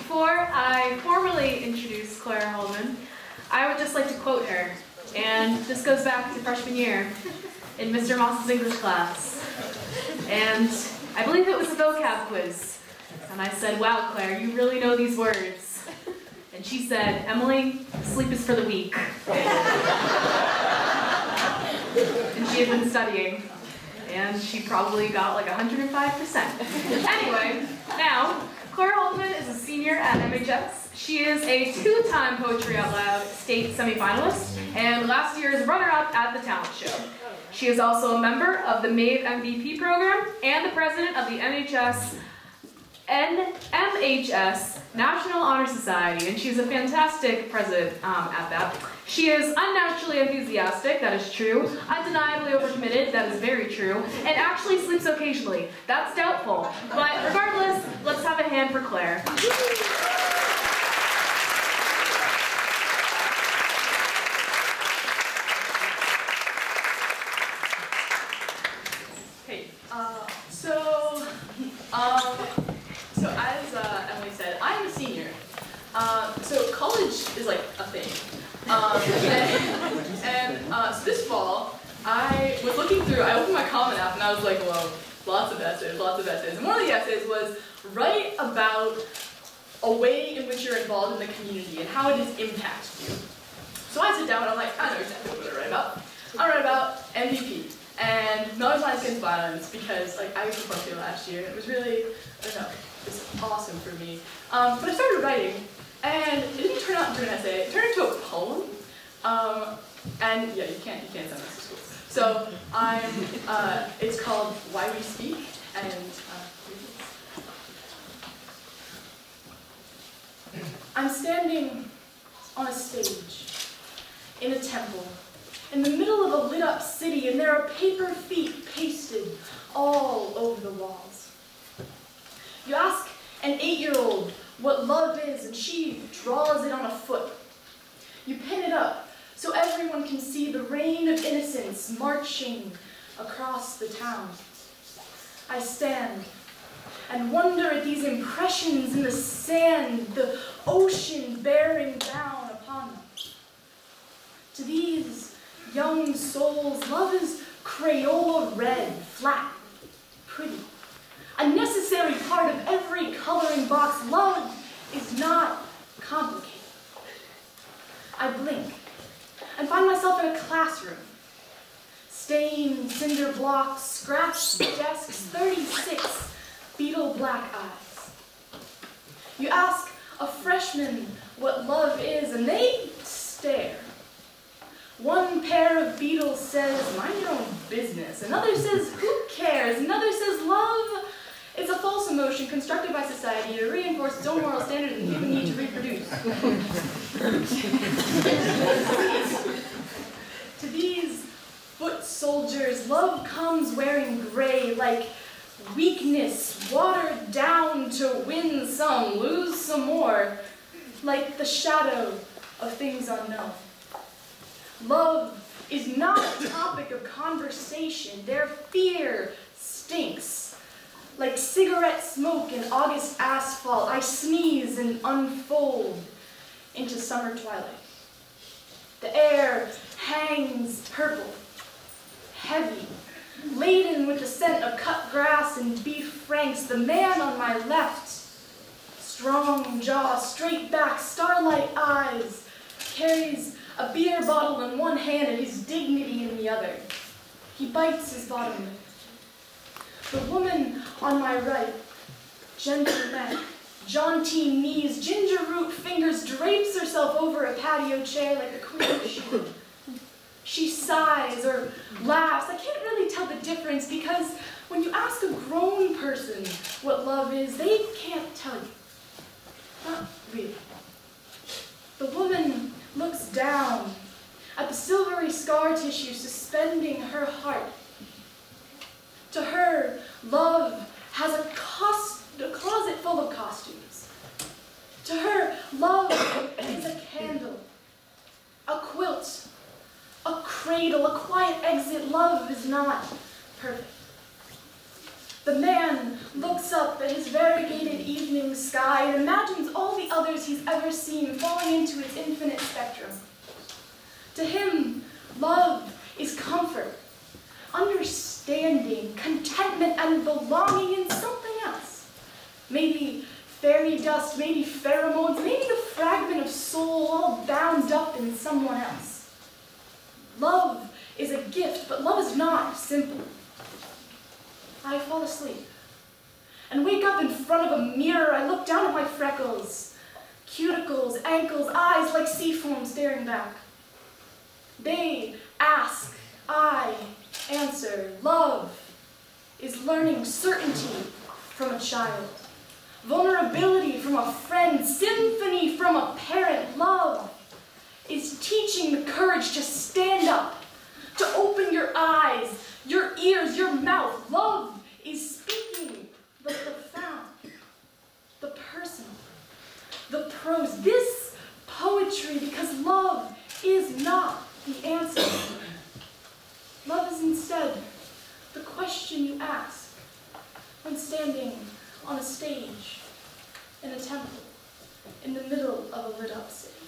Before I formally introduce Claire Haldeman, I would just like to quote her. And this goes back to freshman year in Mr. Moss's English class. And I believe it was a vocab quiz. And I said, "Wow, Claire, you really know these words." And she said, "Emily, sleep is for the weak." And she had been studying. And she probably got like 105%. Anyway, now, Claire Haldeman is a senior at MHS. She is a two-time Poetry Out Loud state semifinalist and last year's runner-up at the talent show. She is also a member of the MAAV MVP program and the president of the MHS National Honor Society, and she's a fantastic president at that. She is unnaturally enthusiastic, that is true, undeniably overcommitted, that is very true, and actually sleeps occasionally. That's doubtful. But regardless, let's have a hand for Claire. Hey, so as Emily said, I'm a senior. So college is like a thing. So this fall, I was looking through, I opened my Common App and I was like, whoa, lots of essays. And one of the essays was write about a way in which you're involved in the community and how it has impacted you. So I sit down and I'm like, I know exactly what I write about. I write about MVP. And non-violence against violence, because like I performed it last year, and it was really, I don't know, it's awesome for me. But I started writing, and it didn't turn out into an essay. It turned into a poem. And yeah, you can't send this to school. So it's called Why We Speak, and I'm standing on a stage in a temple, in the middle of a lit-up city, and there are paper feet pasted all over the walls. You ask an 8-year-old what love is, and she draws it on a foot. You pin it up so everyone can see the rain of innocence marching across the town. I stand and wonder at these impressions in the sand, the ocean bearing down upon them. To these young souls, love is Crayola red, flat, pretty. A necessary part of every coloring box. Love is not complicated. I blink and find myself in a classroom. Stained cinder blocks, scratched desks, 36 beetle black eyes. You ask a freshman what love is, and they stare. One pair of beetles says, "Mind your own business." Another says, "Who cares?" Another says, "Love is a false emotion constructed by society to reinforce its own moral standards and human need to reproduce." To these foot soldiers, love comes wearing gray, like weakness, watered down to win some, lose some more, like the shadow of things unknown. Love is not a topic of conversation. Their fear stinks. Like cigarette smoke in August asphalt, I sneeze and unfold into summer twilight. The air hangs purple, heavy, laden with the scent of cut grass and beef franks. The man on my left, strong jaw, straight back, starlight eyes, carries a beer bottle in one hand and his dignity in the other. He bites his bottom lip. The woman on my right, gentle neck, jaunty knees, ginger root fingers, drapes herself over a patio chair like the Queen of Sheba. She sighs or laughs. I can't really tell the difference because when you ask a grown person what love is, they can't tell you. Not really. The woman looks down at the silvery scar tissue suspending her heart. To her, love has a closet full of costumes. To her, love is a candle, a quilt, a cradle, a quiet exit. Love is not perfect. The man looks up up at his variegated evening sky and imagines all the others he's ever seen falling into its infinite spectrum. To him, love is comfort, understanding, contentment, and belonging in something else. Maybe fairy dust, maybe pheromones, maybe the fragment of soul all bound up in someone else. Love is a gift, but love is not simple. I fall asleep and wake up in front of a mirror. I look down at my freckles, cuticles, ankles, eyes like sea foam staring back. They ask, I answer. Love is learning certainty from a child, vulnerability from a friend, symphony from a parent. Love is teaching the courage to stand up, to open your eyes, your ears, your mouth. Love is speaking the profound, the personal, the prose. This poetry, because love is not the answer. Love is instead the question you ask when standing on a stage, in a temple, in the middle of a lit-up city.